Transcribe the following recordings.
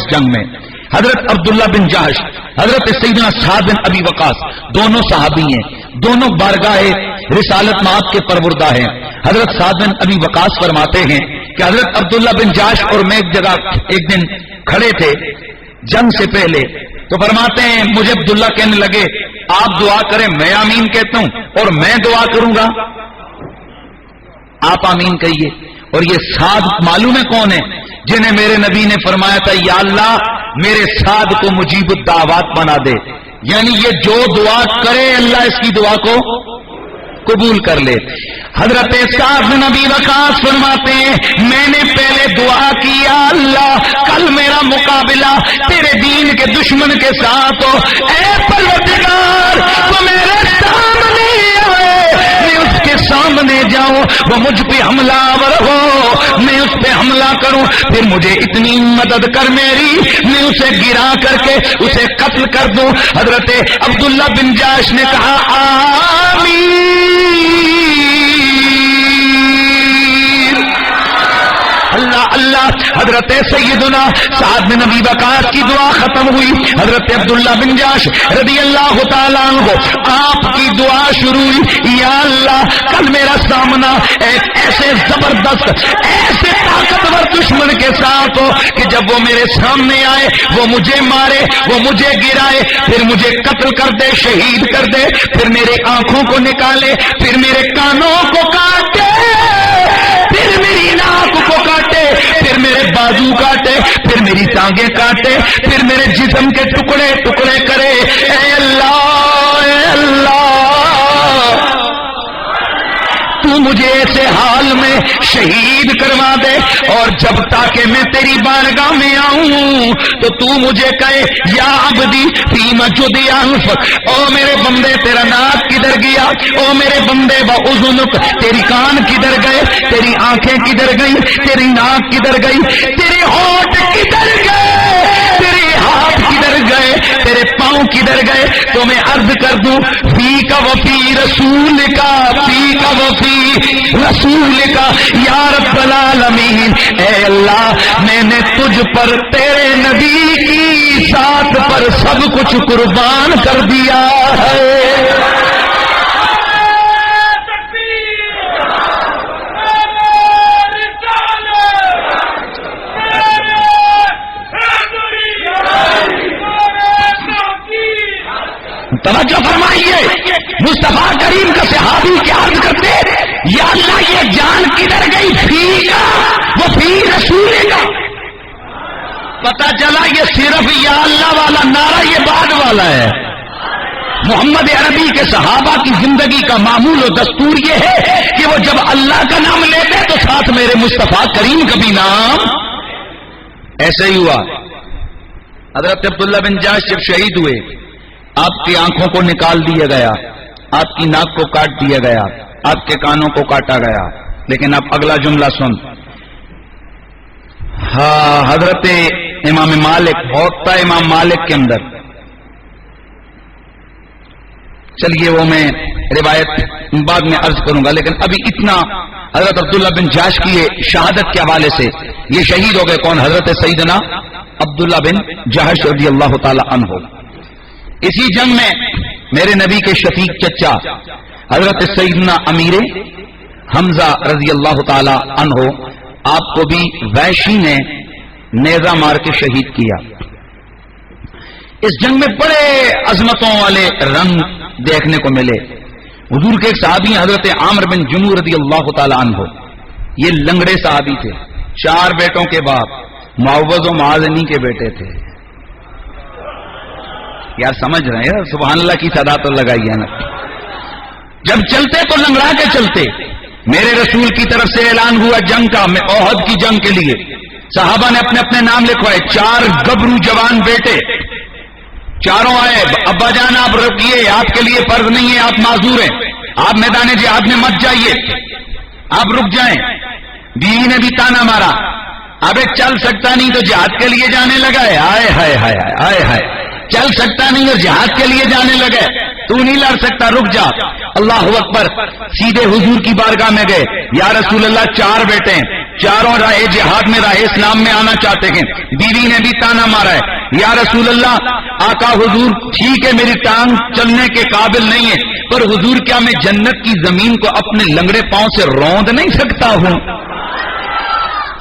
اس جنگ میں حضرت عبداللہ بن جہش، حضرت سیدنا سعد بن ابی وقاص، دونوں صحابی ہیں، دونوں بارگاہ رسالت مآب کے پروردہ ہیں۔ حضرت سعد بن ابی وقاص فرماتے ہیں کہ حضرت عبداللہ بن جہش اور میں ایک جگہ ایک دن کھڑے تھے جنگ سے پہلے، تو فرماتے ہیں مجھے عبداللہ کہنے لگے آپ دعا کریں، میں آمین کہتا ہوں اور میں دعا کروں گا، آپ آمین کہیے۔ اور یہ سعد معلوم ہے کون ہے؟ جنہیں میرے نبی نے فرمایا تھا یا اللہ میرے سعد کو مجیب الدعوات بنا دے، یعنی یہ جو دعا کرے اللہ اس کی دعا کو قبول کر لے۔ حضرت سعد بن ابی وقاص فرماتے ہیں میں نے پہلے دعا کی یا اللہ کل میرا مقابلہ تیرے دین کے دشمن کے ساتھ ہو، اے پروردگار تو میرے سامنے آئے، میں اس کے سامنے جاؤں، وہ مجھ پہ حملہ آور ہو، میں اس پہ حملہ کروں، پھر مجھے اتنی مدد کر میری میں اسے گرا کر کے اسے قتل کر دوں۔ حضرت عبداللہ بن جہش نے کہا آمین، اللہ اللہ۔ حضرت سیدنا سعد بن ابی وقاص کی دعا ختم ہوئی، حضرت عبداللہ بن جہش رضی اللہ تعالیٰ عنہ آپ کی دعا شروع ہوئی، یا اللہ کل میرا سامنا ایک ایسے زبردست ایسے طاقتور دشمن کے ساتھ ہو کہ جب وہ میرے سامنے آئے وہ مجھے مارے، وہ مجھے گرائے، پھر مجھے قتل کر دے، شہید کر دے، پھر میرے آنکھوں کو نکالے، پھر میرے کانوں کو کاٹے، پھر میری ناک کو کاٹے، پھر میرے بازو کاٹے، پھر میری ٹانگیں کاٹے، پھر میرے جسم کے ٹکڑے ٹکڑے کرے۔ اے اللہ اے اللہ تو مجھے ایسے حال میں شہید کروا دے، اور جب تاکہ میں تیری بارگاہ میں آؤں تو تو مجھے کہے یا عبدی فیم جدی انفک، او میرے بندے تیرا ناک کدھر گیا، او میرے بندے باذنک تیری کان کدھر گئے، تیری آنکھیں کدھر گئی، تیری ناک کدھر گئی، تیرے ہونٹ کدھر گئے، تیرے ہاتھ کدھر گئے، تیرے پاؤں کدھر گئے، تو میں عرض کر دوں فی کا وفی رسول کا، فی کا وفی رسول کا یا رب العالمین۔ اے اللہ میں نے تجھ پر تیرے نبی کی ذات پر سب کچھ قربان کر دیا ہے۔ توجہ فرمائیے، مصطفیٰ کریم کا صحابی کیا عرض کرتے یا اللہ یہ جان کدھر گئی، فی کا وہ فی رسول کا۔ پتہ چلا یہ صرف یا اللہ والا نعرہ یہ بعد والا ہے۔ محمد عربی کے صحابہ کی زندگی کا معمول و دستور یہ ہے کہ وہ جب اللہ کا نام لیتے تو ساتھ میرے مصطفیٰ کریم کا بھی نام۔ ایسے ہی ہوا حضرت عبداللہ بن جہش جب شہید ہوئے، آپ کی آنکھوں کو نکال دیا گیا، آپ کی ناک کو کاٹ دیا گیا، آپ کے کانوں کو کاٹا گیا، لیکن اب اگلا جملہ سن۔ ہاں حضرت امام مالک ہوتا ہے، امام مالک کے اندر، چلیے وہ میں روایت بعد میں عرض کروں گا، لیکن ابھی اتنا حضرت عبداللہ بن جہش کی شہادت کے حوالے سے یہ شہید ہو گئے کون؟ حضرت سیدنا عبداللہ بن جہش رضی اللہ تعالی عنہ۔ اسی جنگ میں میرے نبی کے شفیق چچا حضرت سیدنا امیر حمزہ رضی اللہ تعالی عنہ، آپ کو بھی وحشی نے نیزہ مار کے شہید کیا۔ اس جنگ میں بڑے عظمتوں والے رنگ دیکھنے کو ملے۔ حضور کے ایک صحابی حضرت عامر بن جموع رضی اللہ تعالی عنہ، یہ لنگڑے صحابی تھے، 4 بیٹوں کے باپ، معوذ و معاذنی کے بیٹے تھے۔ یار سمجھ رہے ہیں، سبحان اللہ کی صدا تو لگائی ہے نا۔ جب چلتے تو لنگڑا کے چلتے۔ میرے رسول کی طرف سے اعلان ہوا جنگ کا، احد کی جنگ کے لیے صحابہ نے اپنے اپنے نام لکھوائے، 4 گبرو جوان بیٹے، چاروں آئے، ابا جان آپ رکیے، آپ کے لیے فرض نہیں ہے، آپ معذور ہیں، آپ میدان جہاد میں مت جائیے، آپ رک جائیں۔ بیوی نے بھی تانا مارا، ابے چل سکتا نہیں تو جہاد کے لیے جانے لگا ہے، آئے ہائے ہائے ہائے ہائے، چل سکتا نہیں اور جہاد کے لیے جانے لگے۔ تو نہیں لڑ سکتا، رک جا۔ اللہ اکبر، سیدھے حضور کی بارگاہ میں گئے، یا رسول اللہ 4 بیٹے ہیں، چاروں راہ جہاد میں راہ اسلام میں آنا چاہتے ہیں، بیوی نے بھی تانا مارا ہے، یا رسول اللہ آقا حضور ٹھیک ہے میری ٹانگ چلنے کے قابل نہیں ہے، پر حضور کیا میں جنت کی زمین کو اپنے لنگڑے پاؤں سے روند نہیں سکتا ہوں؟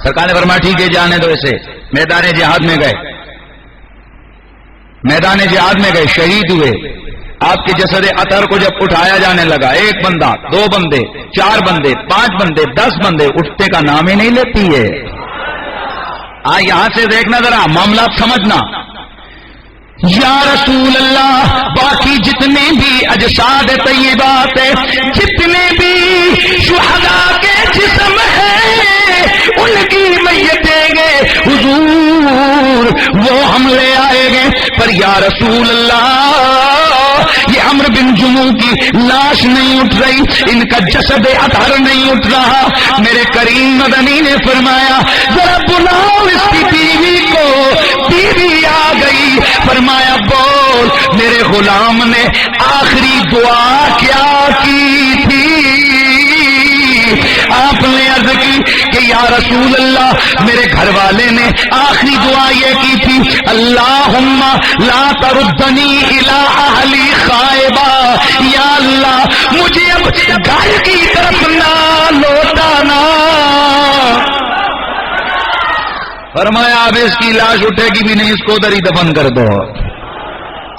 سرکار نے فرمایا ٹھیک ہے جانے دو اسے۔ میدان جہاد میں گئے، میدان جہاد میں گئے، شہید ہوئے۔ آپ کے جسد اطہر کو جب اٹھایا جانے لگا، 1 بندہ، 2 بندے، 4 بندے، 5 بندے، 10 بندے، اٹھتے کا نام ہی نہیں لیتی ہے۔ یہاں سے دیکھنا ذرا، معاملات سمجھنا۔ یا رسول اللہ باقی جتنے بھی اجساد طیبات ہے، جتنے بھی شہداء کے جسم ہیں، ان کی میتیں گے حضور وہ ہم لے آئے گے، پر یا رسول اللہ یہ عمرو بن جموح کی لاش نہیں اٹھ رہی، ان کا جسد اطہر نہیں اٹھ رہا۔ میرے کریم مدنی نے فرمایا ذرا بلاؤ اس کی بیوی کو، بیوی آ گئی، فرمایا بول میرے غلام نے آخری دعا کیا کی تھی؟ آپ نے عرض کی کہ یا رسول اللہ میرے گھر والے نے آخری دعا یہ کی تھی، اللہم لا تردنی الی اہلی خائبہ، یا اللہ مجھے اب گھر کی طرف نہ لوٹانا۔ فرمایا اب اس کی لاش اٹھے گی بھی نہیں، اس کو ادھر ہی دفن کر دو،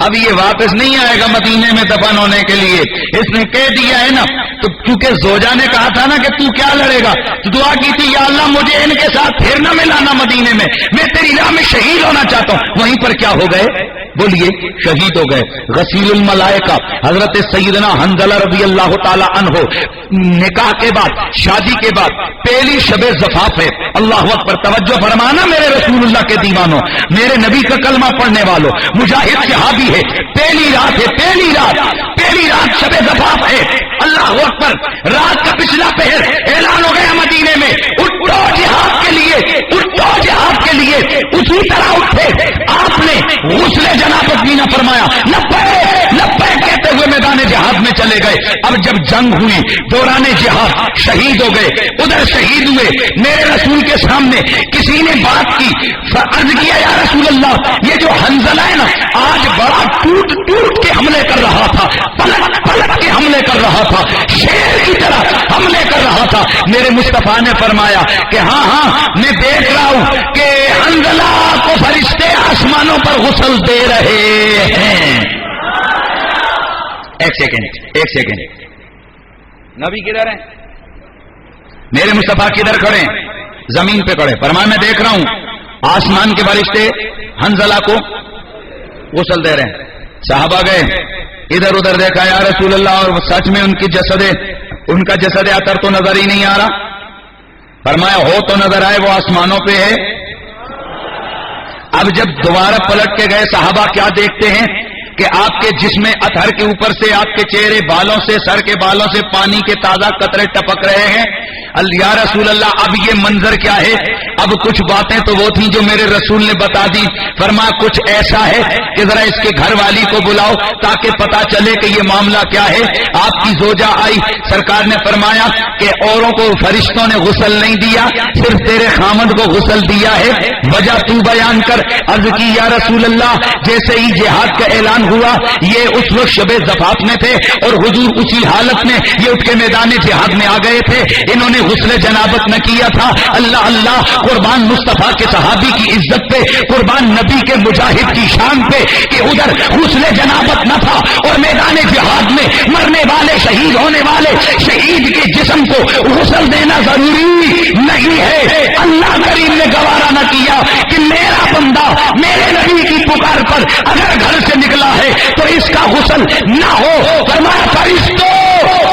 اب یہ واپس نہیں آئے گا مدینے میں دفن ہونے کے لیے۔ اس نے کہہ دیا ہے نا، تو کیونکہ زوجہ نے کہا تھا نا کہ تو کیا لڑے گا، تو دعا کی تھی یا اللہ مجھے ان کے ساتھ پھر نہ ملانا مدینے میں تیری راہ میں شہید ہونا چاہتا ہوں۔ وہیں پر کیا ہو گئے؟ بولیے شہید ہو گئے۔ غسیل الملائکہ حضرت سیدنا حنظلہ رضی اللہ تعالی عنہ، نکاح کے بعد، شادی کے بعد پہلی شب زفاف ہے۔ اللہ اکبر، توجہ فرمانا میرے رسول اللہ کے دیوانوں، میرے نبی کا کلمہ پڑھنے والوں، مجاہد صحابی ہے، پہلی رات ہے، پہلی رات شب زفاف ہے۔ اللہ اکبر، رات کا پچھلا پہر اعلان ہو گیا مدینے میں، اٹھو جہاد کے لیے، اٹھو جہاد کے لیے۔ اسی طرح اٹھے، آپ نے غسل جنابت بھی نہ فرمایا، لبیک لبیک کہتے ہوئے میدان جہاد میں چلے گئے۔ اب جب جنگ ہوئی دوران جہاد شہید ہو گئے، ادھر شہید ہوئے، میرے رسول کے سامنے کسی نے بات کی، عرض کیا یا رسول اللہ یہ جو حنظلہ ہے نا آج بڑا ٹوٹ ٹوٹ کے حملے کر رہا تھا، پلٹ پلٹ کے حملے کر رہا تھا، شیر کی طرح حملے کر رہا تھا۔ میرے مصطفیٰ نے فرمایا کہ ہاں میں دیکھ رہا ہوں کہ حنظلہ کو فرشتے آسمانوں پر غسل دے رہے ہیں۔ ایک سیکنڈ، نبی کدھر ہیں؟ میرے مصطفیٰ کدھر کھڑے ہیں؟ زمین پہ کھڑے۔ فرمایا میں دیکھ رہا ہوں آسمان کے فرشتے حنظلہ کو غسل دے رہے ہیں۔ صحابہ گئے، ادھر ادھر دیکھا یا رسول اللہ، اور سچ میں ان کا جسد اطہر تو نظر ہی نہیں آ رہا۔ فرمایا ہو تو نظر آئے، وہ آسمانوں پہ ہے۔ اب جب دوبارہ پلٹ کے گئے صحابہ کیا دیکھتے ہیں کہ آپ کے جسم اطہر کے اوپر سے، آپ کے چہرے بالوں سے، سر کے بالوں سے پانی کے تازہ قطرے ٹپک رہے ہیں۔ یا رسول اللہ اب یہ منظر کیا ہے؟ اب کچھ باتیں تو وہ تھیں جو میرے رسول نے بتا دی۔ فرمایا کچھ ایسا ہے کہ ذرا اس کے گھر والی کو بلاؤ تاکہ پتا چلے کہ یہ معاملہ کیا ہے۔ آپ کی زوجہ آئی، سرکار نے فرمایا کہ اوروں کو فرشتوں نے غسل نہیں دیا، صرف تیرے خامد کو غسل دیا ہے، وجہ تو بیان کر۔ عرض کی یا رسول اللہ جیسے ہی جہاد کا اعلان ہوا، یہ اس وقت شب زفاف میں تھے اور حضور اسی حالت میں یہ اٹھ کے میدان جہاد میں آ گئے تھے، انہوں نے غسل جنابت نہ کیا تھا۔ اللہ اللہ، قربان مصطفیٰ کے صحابی کی عزت پہ، قربان نبی کے مجاہد کی شان پہ کہ ادھر غسل جنابت نہ تھا اور میدان جہاد میں مرنے والے، شہید ہونے والے شہید کے جسم کو غسل دینا ضروری نہیں ہے۔ اللہ کریم نے گوارا نہ کیا کہ میرا بندہ میرے نبی کی پکار پر اگر گھر سے نکلا ہے تو اس کا غسل نہ ہو۔ فرمایا فرشتوں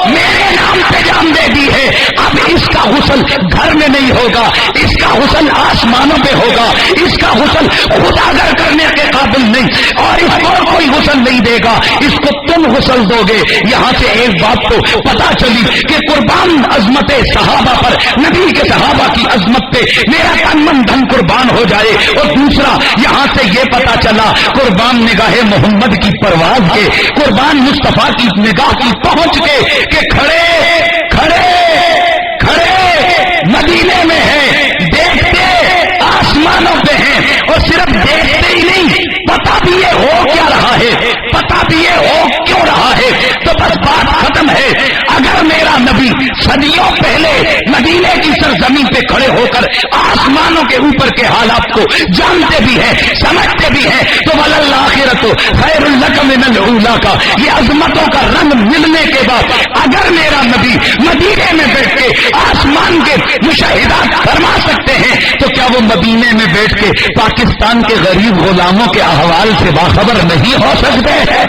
میرے نام پہ جان دے دی ہے، اب اس کا غسل گھر میں نہیں ہوگا، اس کا غسل آسمانوں پہ ہوگا، اس کا غسل خداگر کرنے کے قابل نہیں، اور اس کو کوئی غسل نہیں دے گا، اس کو تم غسل دو گے۔ یہاں سے ایک بات تو پتا چلی کہ قربان عظمت صحابہ پر، نبی کے صحابہ کی عظمت پہ میرا تن من دھن قربان ہو جائے، اور دوسرا یہاں سے یہ یہ پتا چلا قربان نگاہ محمد کی پرواز کے، قربان مصطفیٰ کی نگاہ کی پہنچ کے کہ کھڑے مدینے میں ہیں، دیکھتے آسمانوں پہ ہیں، اور صرف دیکھتے ہی نہیں، پتا بھی یہ ہو کیا رہا ہے، پتا بھی یہ ہو کیوں رہا ہے۔ تو بس بات ختم ہے۔ اگر میرا نبی صدیوں پہلے مدینے کی سرزمین پہ کھڑے ہو کر آسمانوں کے اوپر کے حالات کو جانتے بھی ہیں، سمجھتے بھی ہیں، تو وللآخرۃ خیر لک من الاولی کا یہ عظمتوں کا رنگ ملنے کے بعد اگر میرا نبی مدینے میں بیٹھ کے آسمان کے مشاہدات فرما سکتے ہیں تو کیا وہ مدینے میں بیٹھ کے پاکستان کے غریب غلاموں کے احوال سے باخبر نہیں ہو سکتے ہیں؟